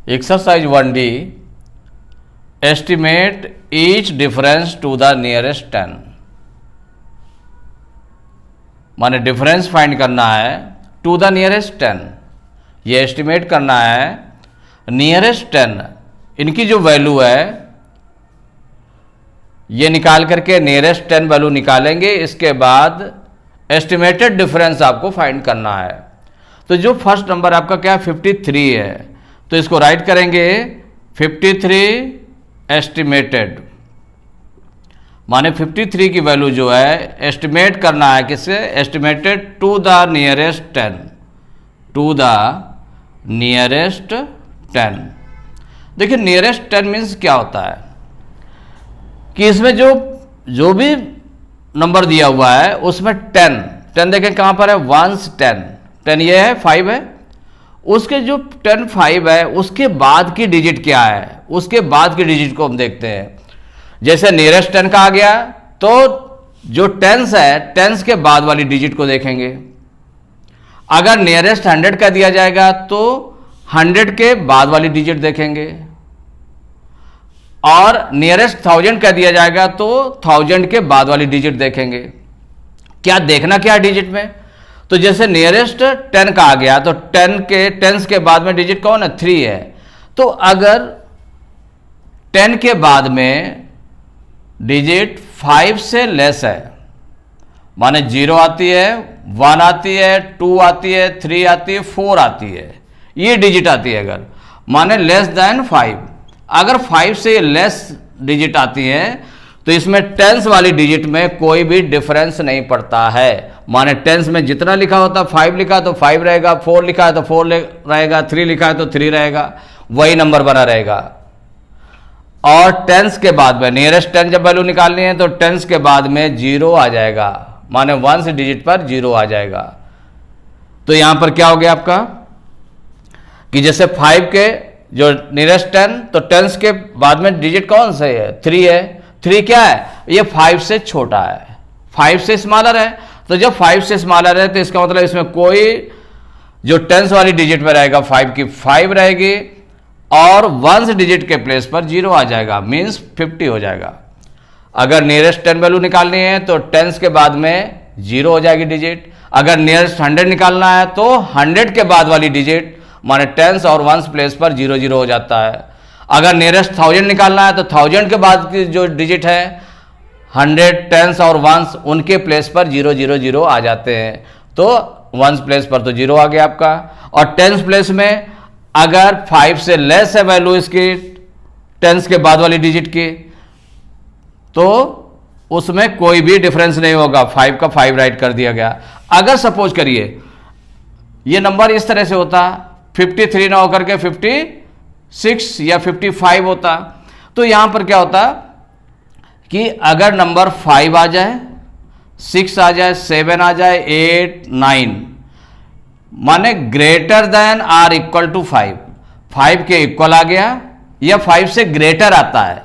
Exercise 1D, estimate each difference to the nearest 10। माने difference find करना है to the nearest 10। ये estimate करना है नियरेस्ट 10, इनकी जो वैल्यू है ये निकाल करके नियरेस्ट 10 वैल्यू निकालेंगे। इसके बाद एस्टिमेटेड डिफरेंस आपको फाइंड करना है। तो जो फर्स्ट नंबर आपका क्या 53 है, तो इसको राइट करेंगे 53 एस्टिमेटेड, माने 53 की वैल्यू जो है एस्टिमेट करना है किससे, estimated to the nearest 10, to the nearest 10। देखिए नियरेस्ट 10 मीन्स क्या होता है कि इसमें जो भी नंबर दिया हुआ है उसमें 10 देखें कहां पर है, 1 10 ये है, 5 है, उसके जो 10 5 है उसके बाद की डिजिट क्या है, उसके बाद की डिजिट को हम देखते हैं। जैसे नियरेस्ट 10 का आ गया तो जो टेंस है टेंस के बाद वाली डिजिट को देखेंगे। अगर नियरेस्ट 100 का दिया जाएगा तो 100 के बाद वाली डिजिट देखेंगे, और नियरेस्ट 1000 का दिया जाएगा तो 1000 के बाद वाली डिजिट देखेंगे। क्या देखना क्या है डिजिट में, तो जैसे नियरेस्ट 10 का आ गया तो 10 के बाद में डिजिट कौन है, 3 है। तो अगर 10 के बाद में डिजिट 5 से लेस है, माने 0 आती है, 1 आती है, 2 आती है, 3 आती है, 4 आती है, ये डिजिट आती है अगर, माने लेस देन 5। अगर 5 से लेस डिजिट आती है तो इसमें टेंस वाली डिजिट में कोई भी डिफरेंस नहीं पड़ता है। माने टेंस में जितना लिखा होता है, 5 लिखा है तो 5 रहेगा, 4 लिखा है तो 4 रहेगा, 3 लिखा है तो 3 रहेगा, वही नंबर बना रहेगा। और टेंस के बाद में नियरेस्ट 10 जब वैल्यू निकालनी है तो टेंस के बाद में 0 आ जाएगा, माने 1 डिजिट पर 0 आ जाएगा। तो यहां पर क्या हो गया आपका कि जैसे 5 के जो नियरेस्ट 10, तो टेंस के बाद में डिजिट कौन सा है, 3 है। 3 क्या है, ये 5 से छोटा है, 5 से स्मॉलर है। तो जब 5 से स्मॉलर है तो इसका मतलब इसमें कोई जो टेंस वाली डिजिट में रहेगा 5 की 5 रहेगी, और 1 डिजिट के प्लेस पर 0 आ जाएगा, मींस 50 हो जाएगा। अगर नियरेस्ट 10 वैल्यू निकालनी है तो टेंस के बाद में 0 हो जाएगी डिजिट। अगर नियरेस्ट 100 निकालना है तो 100 के बाद वाली डिजिट माने टेंस और 1 प्लेस पर 0 0 हो जाता है। अगर नियरेस्ट 1000 निकालना है तो 1000 के बाद की जो डिजिट है 100 टेंस और 1 उनके प्लेस पर 0 0 0 आ जाते हैं। तो 1 प्लेस पर तो 0 आ गया आपका, और टेंस प्लेस में अगर 5 से लेस है वैल्यू इसकी टेंस के बाद वाली डिजिट की, तो उसमें कोई भी डिफरेंस नहीं होगा, 5 का 5 राइट कर दिया गया। अगर सपोज करिए ये नंबर इस तरह से होता, 53 ना होकर के 56 या 55 होता, तो यहां पर क्या होता कि अगर नंबर 5 आ जाए, 6 आ जाए, 7 आ जाए, 8 9, माने greater than or equal to 5 के इक्वल आ गया, या 5 से ग्रेटर आता है,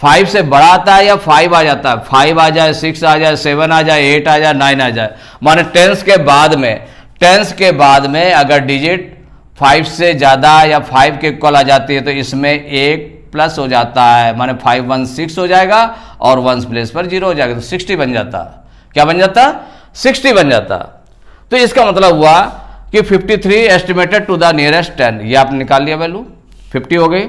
5 से बड़ा आता है, या 5 आ जाता है, 5 आ जाए, 6 आ जाए, 7 आ जाए, 8 आ जाए, 9 आ जाए, माने टेंस के बाद में अगर डिजिट 5 से ज्यादा या 5 के इक्वल आ जाती है तो इसमें 1 प्लस हो जाता है, माने 5 1 6 हो जाएगा, और 1 प्लेस पर 0 हो जाएगा, तो 60 बन जाता। क्या बन जाता, 60 बन जाता। तो इसका मतलब हुआ कि 53 एस्टिमेटेड टू द नियरेस्ट 10, ये आपने निकाल लिया वैल्यू, 50 हो गई।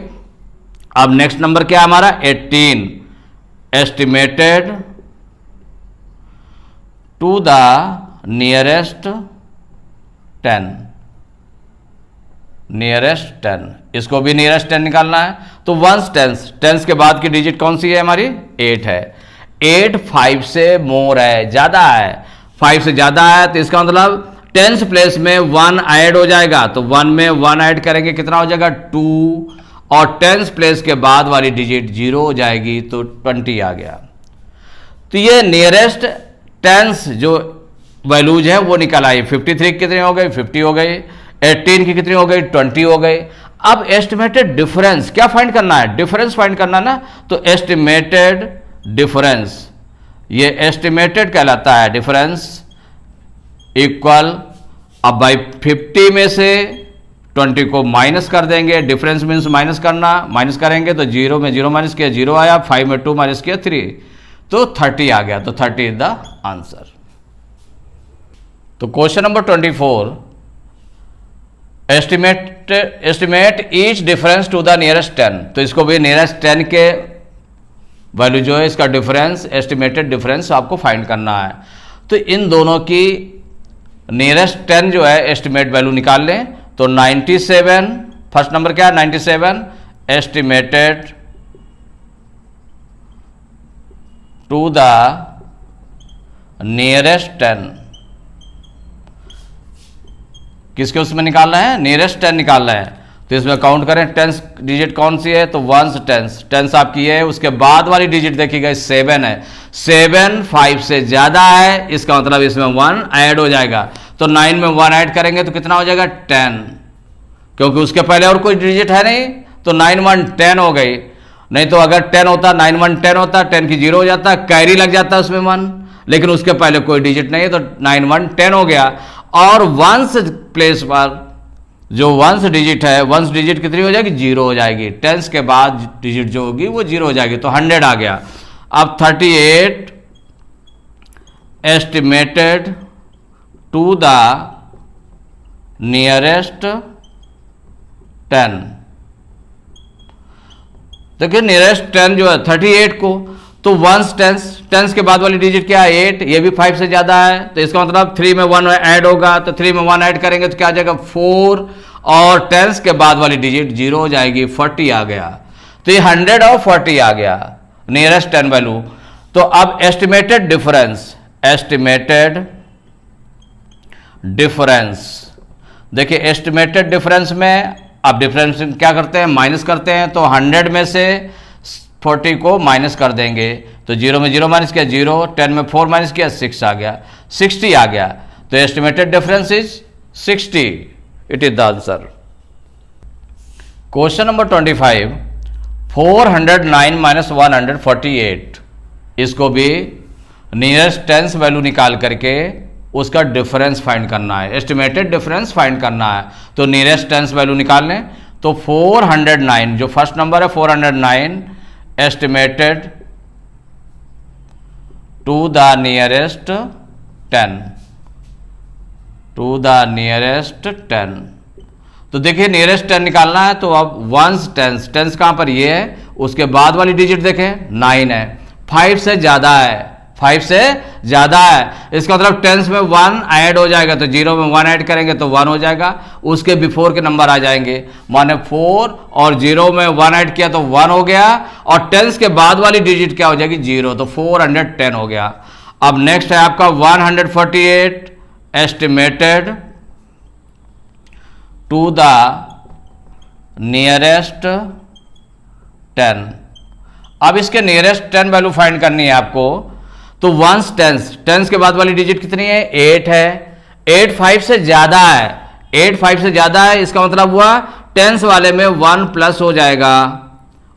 अब नेक्स्ट नंबर क्या है हमारा, 18 estimated to the nearest 10, nearest 10, इसको भी नियरेस्ट 10 निकालना है। तो 1 टेंस के बाद की डिजिट कौन सी है हमारी, 8 है। 8 5 से मोर है, ज्यादा है, 5 से ज्यादा है, तो इसका मतलब टेंस प्लेस में 1 ऐड हो जाएगा, तो 1 में 1 ऐड करेंगे कितना हो जाएगा, 2, और टेंस प्लेस के बाद वाली डिजिट 0 हो जाएगी, तो 20 आ गया। तो ये नियरेस्ट टेंस जो वैल्यूज है वो निकल आई। 53 कितनी हो गई, 50 हो गई, 18 की कितनी हो गई, 20 हो गई। अब एस्टिमेटेड डिफरेंस क्या फाइंड करना है, डिफरेंस फाइंड करना ना, तो एस्टिमेटेड डिफरेंस, ये एस्टिमेटेड कहलाता है डिफरेंस, इक्वल, अब भाई 50 में से 20 को माइनस कर देंगे, डिफरेंस मीन्स माइनस करना, माइनस करेंगे तो 0 में 0 माइनस किया 0 आया, 5 में 2 माइनस किया 3, तो 30 आ गया, तो 30 इज द आंसर। तो question number 24, estimate each difference to the nearest 10। तो इसको भी नियरेस्ट 10 के वैल्यू जो है इसका डिफरेंस, एस्टिमेटेड डिफरेंस आपको फाइंड करना है। तो इन दोनों की नियरेस्ट 10 जो है एस्टिमेट वैल्यू निकाल लें। तो 97, फर्स्ट नंबर क्या है 97, एस्टिमेटेड टू द नियरेस्ट 10, किसके उसमें निकालना है, नियरेस्ट 10 निकालना है। तो इसमें काउंट करें, टेंस डिजिट कौन सी है, तो वंस टेंस, टेंस आपकी है, उसके बाद वाली डिजिट देखिएगा 7 है, 7 5 से ज्यादा है, इसका मतलब इसमें 1 ऐड हो जाएगा। तो 9 में 1 ऐड करेंगे तो कितना हो जाएगा 10, क्योंकि उसके पहले और कोई डिजिट है नहीं, तो 9 1 10 हो गई। नहीं तो अगर 10 होता, 9 1 10 होता, 10 की 0 हो जाता, कैरी लग जाता उसमें 1, लेकिन उसके पहले कोई डिजिट नहीं है, तो 9 1 10 हो गया। और वंस प्लेस पर जो वंस डिजिट है, वंस डिजिट कितनी हो जाएगी, 0 हो जाएगी, टेंस के बाद डिजिट जो होगी वो 0 हो जाएगी, तो 100 आ गया। अब 38 एस्टिमेटेड टू द नियरेस्ट 10। देखिए नियरेस्ट 10 जो है 38 को, तो वंस टेंस, टेंस के बाद वाली डिजिट क्या है 8, ये भी 5 से ज्यादा है, तो इसका मतलब 3 में 1 ऐड होगा, तो 3 में 1 ऐड करेंगे तो क्या आ जाएगा 4, और टेंस के बाद वाली डिजिट 0 हो जाएगी, 40 आ गया। तो ये 100 और 40 आ गया नियरेस्ट 10 वैल्यू। तो अब एस्टिमेटेड डिफरेंस, एस्टिमेटेड डिफरेंस, देखिए एस्टिमेटेड डिफरेंस में अब डिफरेंस क्या करते हैं, माइनस करते हैं, तो 100 में से 40 को माइनस कर देंगे, तो 0 में 0 माइनस किया 0, 10 में 4 माइनस किया 6 आ गया, 60 आ गया। तो estimated difference is 60, it is the answer. Question number 25, 409 minus 148, इसको भी नियरेस्ट टेंस वैल्यू निकाल करके उसका डिफरेंस फाइंड करना है, एस्टिमेटेड डिफरेंस फाइंड करना है। तो नियरेस्ट टेंस वैल्यू निकाल लें। तो 409 जो फर्स्ट नंबर है 409 estimated to the nearest 10, to the nearest 10। तो देखिए नियरेस्ट 10 निकालना है, तो अब वंस टेंस, टेंस कहां पर ये है, उसके बाद वाली डिजिट देखें 9 है, 5 से ज्यादा है, 5 से ज्यादा है, इसका मतलब टेंस में 1 ऐड हो जाएगा, तो 0 में 1 ऐड करेंगे तो 1 हो जाएगा, उसके बिफोर के नंबर आ जाएंगे, माने 4 और 0 में 1 ऐड किया तो 1 हो गया, और टेंस के बाद वाली डिजिट क्या हो जाएगी 0, तो 410 हो गया। अब नेक्स्ट है आपका 148 एस्टिमेटेड टू द नियरेस्ट 10। अब इसके नियरेस्ट 10 वैल्यू फाइंड करनी है आपको। तो वंस टेंस, टेंस के बाद वाली डिजिट कितनी है 8 है, 8 5 से ज्यादा है, 8 5 से ज्यादा है, इसका मतलब हुआ टेंस वाले में 1 प्लस हो जाएगा,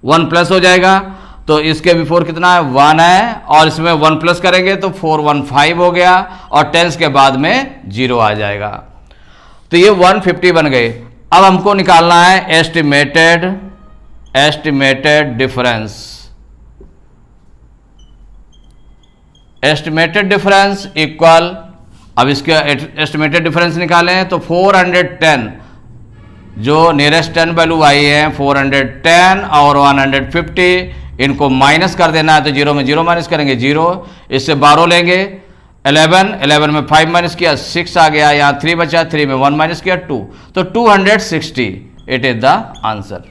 1 प्लस हो जाएगा, तो इसके बिफोर कितना है 1 है, और इसमें 1 प्लस करेंगे तो 415 हो गया, और टेंस के बाद में 0 आ जाएगा, तो ये 150 बन गए। अब हमको निकालना है estimated difference, estimated difference equal, अब इसका एस्टिमेटेड डिफरेंस निकालें तो 410 जो नियरेस्ट 10 वैल्यू आई है 410 और 150, इनको माइनस कर देना है, तो 0 में 0 माइनस करेंगे 0, इससे 12 लेंगे 11 में 5 माइनस किया 6 आ गया, यहाँ 3 बचा, 3 में 1 माइनस किया 2, तो 260 इट इज द आंसर।